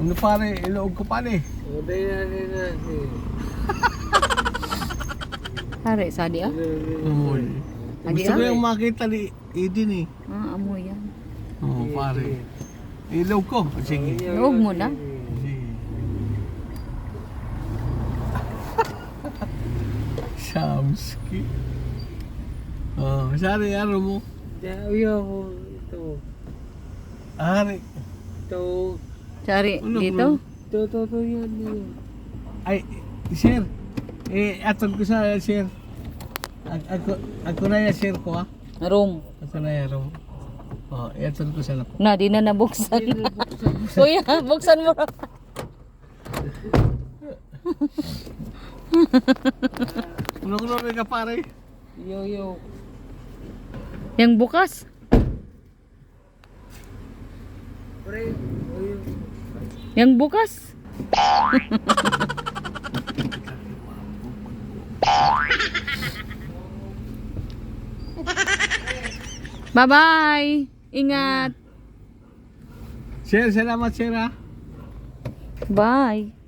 Ano pare, ilog ko pare. Uday na. Hari, sadi ah. Amoy. Agi, Gusto ko ah? yung makita ni Eden eh. Ah, amoy yan. Oo pare. Ilog ko. Sige. Huwag mo na. Sige. Shamski. Oh, sari ano mo? Ayaw ko ito. Ari. Ito. Sari, Ano, dito. Ito yan. Ay, share. Aton ko sa share. Ako na yung share ko ah. Room. Ako na yung room. Oh, aton ko sa lap. Na, di na nabuksan. Kuya, buksan mo. Ulo-ulo ka pare. Yo. Yang bukas. Pre, oyo. Yang bukas. Bye-bye. Ingat. Share, salamat share ah. Bye.